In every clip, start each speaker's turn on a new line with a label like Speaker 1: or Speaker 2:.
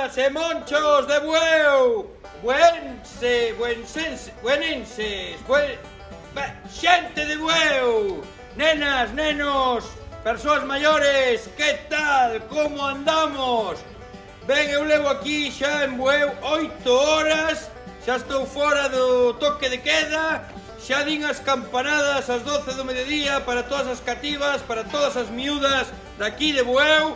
Speaker 1: nenas e monchos de Bueu, buenenses, xente de Bueu, nenas, nenos, persoas maiores, que tal, como andamos? Ben, eu levo aquí xa en Bueu 8 horas, xa estou fora do toque de queda, xa din as campanadas ás 12 do mediodía para todas as cativas, para todas as miúdas daqui de Bueu.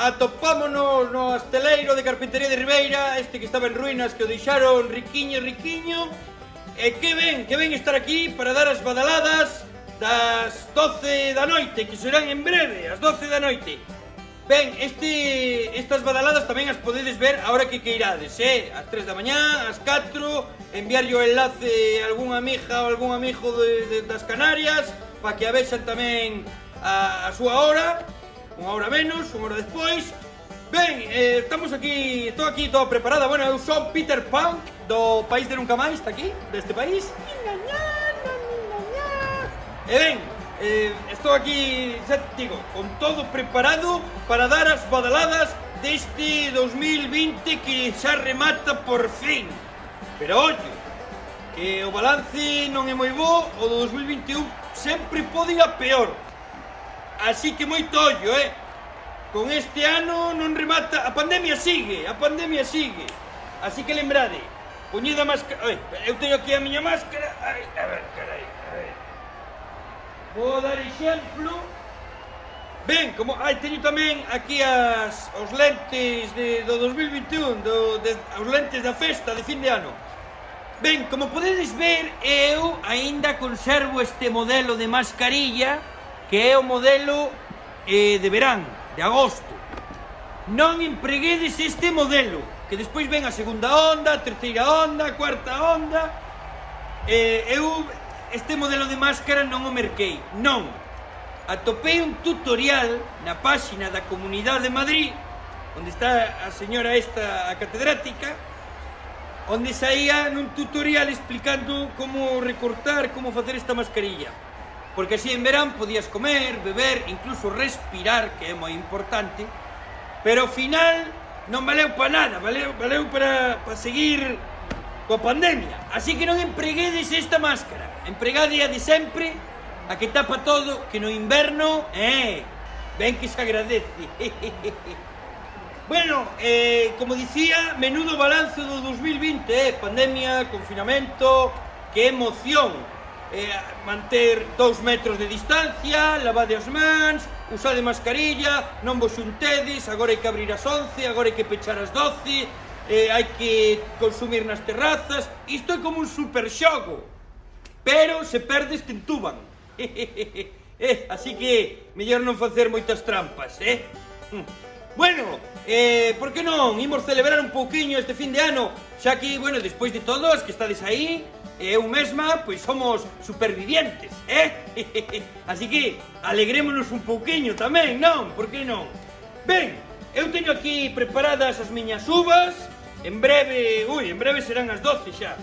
Speaker 1: Atopámonos no asteleiro de Carpintería de Ribeira, este que estaba en ruínas, que o deixaron riquiño. E que ven estar aquí para dar as badaladas das 12 da noite, que serán en breve, as 12 da noite. Ben, estas badaladas tamén as podedes ver a hora que queirades, ás 3 da mañá, ás 4, enviarlle o enlace a algunha amiga ou algún amigo das Canarias para que a vexan tamén a súa hora, unha hora menos, unha hora despois. Ben, estamos aquí, estou aquí toda preparada. Bueno, eu son Peter Punk do País de Nunca Máis, está aquí, deste país. E ben, estou aquí, xa digo, con todo preparado para dar as badaladas deste 2020 que xa remata por fin. Pero ollo, que o balance non é moi bo, o do 2021 sempre pode ir a peor. Así que moito ollo, con este ano non remata, a pandemia sigue. Así que lembrade, poñed a máscara. Eu teño aquí a miña máscara. A ver, carai, a ver. Vou dar exemplo. Ben, como teño tamén aquí os lentes do 2021, os lentes da festa de fin de ano. Ben, como podedes ver, eu aínda conservo este modelo de mascarilla, que é o modelo de verán, de agosto. Non empreguedes este modelo, que despois ven a segunda onda, a terceira onda, a cuarta onda. Eu este modelo de máscara non o merquei, non. Atopei un tutorial na páxina da Comunidade de Madrid, onde está a señora esta, a catedrática, onde saía nun tutorial explicando como recortar, como facer esta mascarilla. Porque así en verán podías comer, beber, incluso respirar, que é moi importante, pero ao final non valeu para nada, valeu para seguir coa pandemia. Así que non empreguedes esta máscara, empregade a de sempre, a que tapa todo, que no inverno, ben que se agradece. Bueno, como dicía, menudo balance do 2020, pandemia, confinamento, que emoción. Manter 2 metros de distancia, lavade as mans, usade mascarilla, non vos xuntedes, agora hai que abrir as 11, agora hai que pechar as 12, hai que consumir nas terrazas. Isto é como un super xogo, pero se perdes te entuban. Así que mellor non facer moitas trampas, Bueno, por que non? Imos celebrar un pouquiño este fin de ano, xa que, bueno, despois de todo, as que estades aí, eu mesma, pois somos supervivientes, Así que alegrémonos un pouquiño tamén, non? Por que non? Ben, eu teño aquí preparadas as miñas uvas, en breve serán as 12 xa.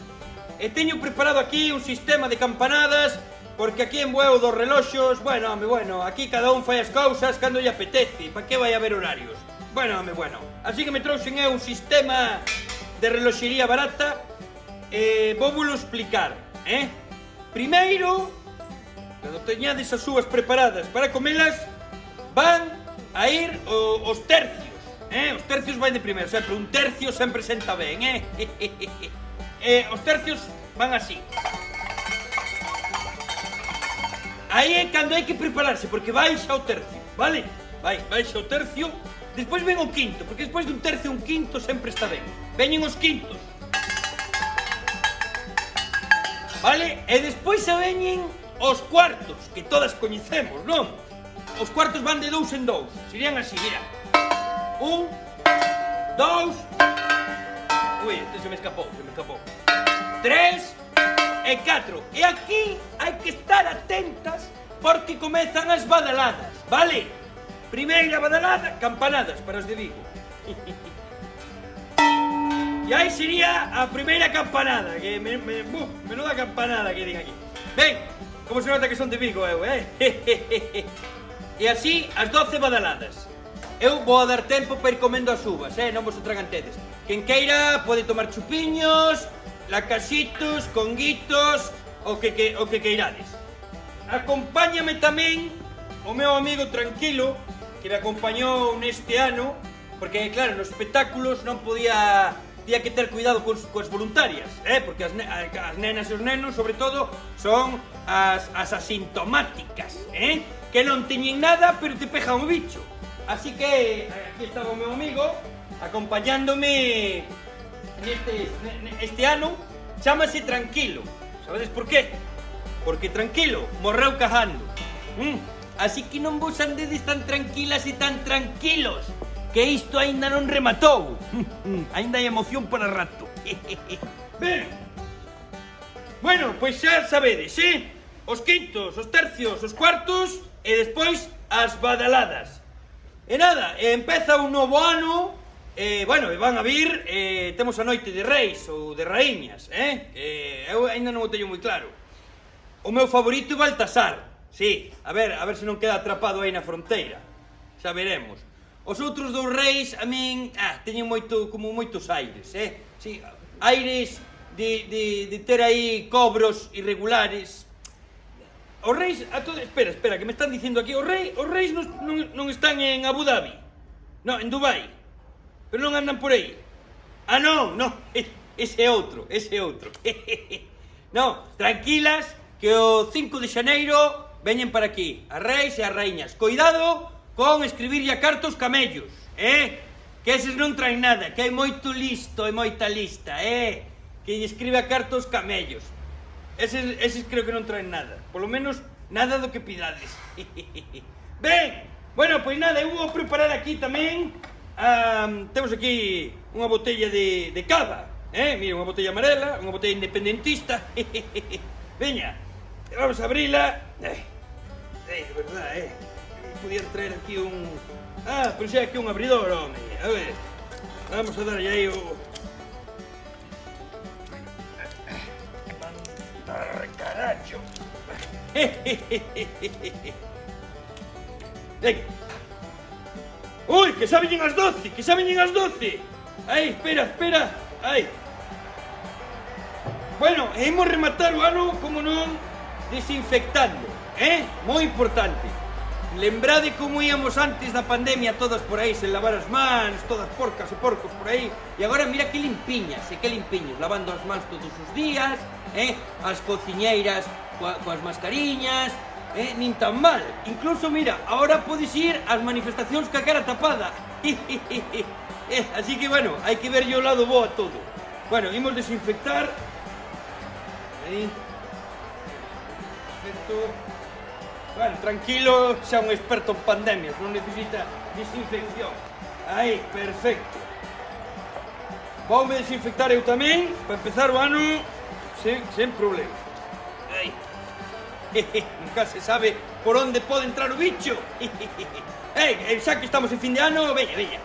Speaker 1: E teño preparado aquí un sistema de campanadas, porque aquí en Bueu dos reloxos, bueno, aquí cada un fai as cousas cando lle apetece, pa que vai haber horarios? Bueno, así que me trouxen eu un sistema de reloxería barata. Vou explicar, Primeiro, cando teñades as uvas preparadas para comelas, van a ir os tercios, Os tercios vai de primeiro, sempre un tercio sempre senta ben, Os tercios van así. Aí é cando hai que prepararse, porque baixa o tercio, vale? Baixa o tercio, despois ven o quinto, porque despois dun tercio un quinto sempre está ben. Veñen os quintos, vale? E despois se veñen os cuartos, que todas coñecemos, non? Os cuartos van de 2 en 2, serían así, mira. 1, 2... Ui, este se me escapou. 3 e 4. E aquí hai que estar atentas porque comezan as badaladas, vale? Primeira badalada, campanadas para os de Vigo. E aí sería a primeira campanada, que menuda campanada que din aquí. Ben, como se nota que son de Vigo eu, E así as 12 badaladas. eu vou a dar tempo para ir comendo as uvas, non vos atragantedes. Quen queira pode tomar chupiños, lacasitos, conguitos, o que queirades. Acompáñame tamén o meu amigo Tranquilo, que me acompañou neste ano, porque, claro, nos espectáculos non podía... Tía que ter cuidado coas voluntarias, porque as nenas e os nenos, sobre todo, son as asintomáticas, que non teñen nada, pero te pejan o bicho. Así que aquí estaba o meu amigo, acompañándome este ano. Chámase Tranquilo. Sabedes por qué? Porque Tranquilo morreu cajando. Así que non vos andedes tan tranquilas e tan tranquilos, que isto aínda non rematou. Aínda hai emoción para rato. Ben, bueno, pois xa sabedes, os quintos, os tercios, os cuartos e despois as badaladas. E nada, empeza un novo ano. Bueno, van a vir, temos a noite de reis ou de raíñas, eu aínda non o teño moi claro. O meu favorito é Baltasar, sí, a ver se non queda atrapado aí na fronteira, xa veremos. Os outros dous reis, a min, teñen moitos aires, sí, aires de ter aí cobros irregulares. Os reis, espera, que me están dicindo aquí, os reis non están en Abu Dhabi, non, en Dubai, pero non andan por aí. Non, ese é outro. Non, tranquilas, que o 5 de xaneiro veñen para aquí, as reis e as raíñas. Coidado con escribirlle a cartos camellos, que eses non traen nada, que hai moito listo e moita lista, que lle escribe a cartos camellos. Eses creo que non traen nada, polo menos nada do que pidades. Ben, bueno, pois nada, eu vou preparar aquí tamén. Temos aquí unha botella de cava, mira, unha botella amarela, unha botella independentista. Veña, vamos a abrila. De verdad, podía traer aquí un... pero xa aquí un abridor, home. A ver, vamos a darlle aí o... Caracho. Venga. Ui, que xa veñen as 12, Ai, espera, ai. Bueno, imos rematar o ano, como non, desinfectando, moi importante. Lembrade como íamos antes da pandemia todas por aí, sen lavar as mans, todas porcas e porcos por aí. E agora mira que limpiñas, lavando as mans todos os días, as cociñeiras coas mascariñas, nin tan mal. Incluso, mira, ahora podes ir ás manifestacións ca cara tapada. Así que, bueno, hai que verlle o lado bo a todo. Bueno, imos desinfectar. Aí. Perfecto. Bueno, Tranquilo, xa un experto en pandemias, non necesita desinfección. Aí, perfecto. Voume desinfectar eu tamén, para empezar o ano sen problema. Aí. Nunca se sabe por onde pode entrar o bicho. Xa que estamos en fin de ano, veña.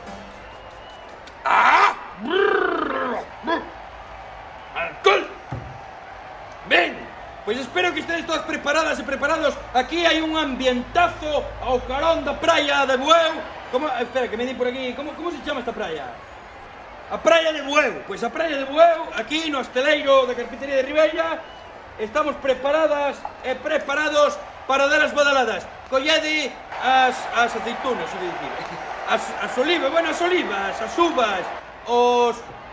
Speaker 1: Alcohol. Ben, pois espero que estedes todas preparadas e preparados. Aquí hai un ambientazo ao carón da praia de Bueu. Espera, que me di por aquí. Como se chama esta praia? A praia de Bueu. Pois a praia de Bueu, aquí no asteleiro da Carpintería de Ribeira. Estamos preparadas e preparados para dar as badaladas. Collede as aceitunas, as olivas, as uvas,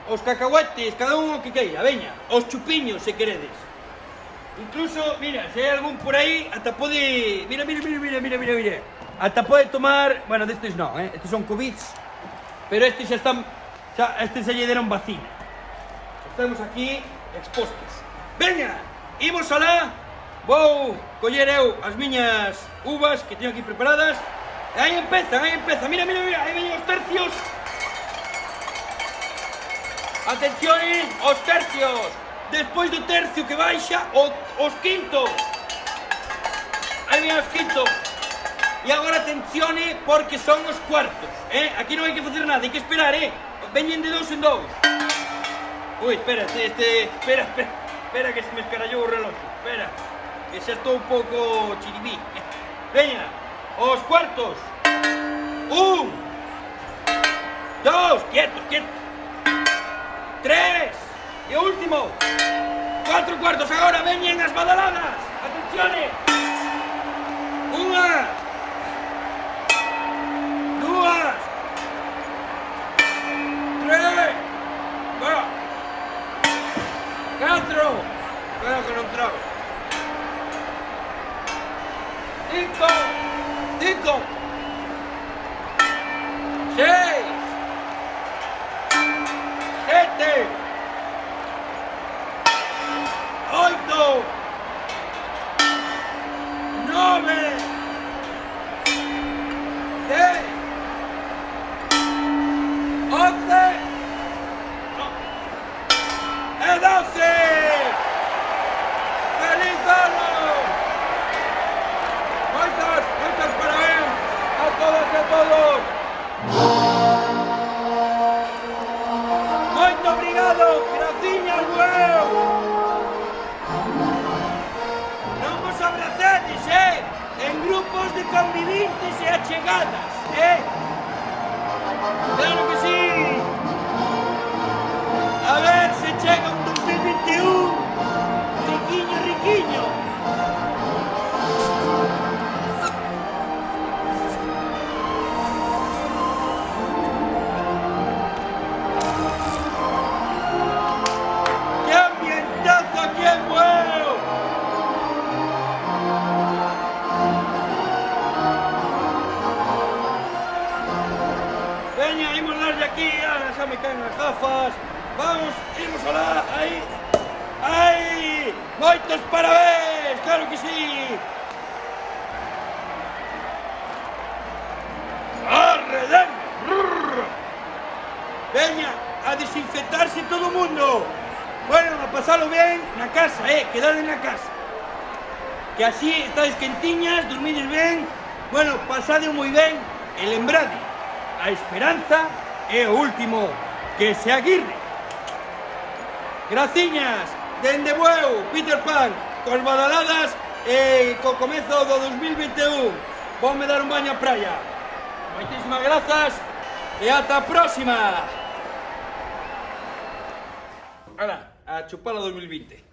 Speaker 1: os cacahuetes, cada un o que queira, veña, os chupiños, se queredes. Incluso, mira, se hai algún por aí, ata pode... Mira. Ata pode tomar... Bueno, destes non, estes son Covids, pero estes xa están... Estes xa lle deron vacina. Estamos aquí expostos. Veña! Imos alá, vou coller eu as miñas uvas que teño aquí preparadas. E aí empezan, mira, aí veñen os tercios. Atención, os tercios. Despois do tercio que baixa, os quintos. Aí veñen os quintos. E agora atención, porque son os cuartos. Aquí non hai que facer nada, hai que esperar, veñen de dous en dous. Ui, espera, Espera que se me escarallou o reloj. Espera, que xa estou un pouco chiribí. Veña, os cuartos. 1, 2, quieto, quieto. 3, e o último. 4 cuartos agora, veñen as badaladas. Atencione. 1, 2, 3, 4, espera que non trago. 5, 6, 7, 8, 9, 10, 11 e 12. ¡Feliz ano! Moitos parabéns a todas e a todos. Moito obrigado, graciñas, bueu. Non vos abracedes, en grupos de convivintes e achegadas, Claro que sí. A ver se chega un 2021 riquiño, riquiño. ¡Qué ambientazo aquí en Bueu! Veña, imos darlle aquí, ahora xa me caen as gafas. Vamos, imos alá, aí. ¡Ai! Moitos parabéns, claro que sí. ¡Arredén! Veña, a desinfectarse todo o mundo. Bueno, a pasalo ben na casa, quedade na casa. Que así estades quentiñas, dormides ben. Bueno, pasade moi ben e lembrade, a esperanza é o último que se aguirre. Graciñas, dende Bueu, Peter Pan, cos badaladas e co comezo do 2021. Voume dar un baño á praia. Moitísimas grazas e ata a próxima. Ahora, a chupar o 2020.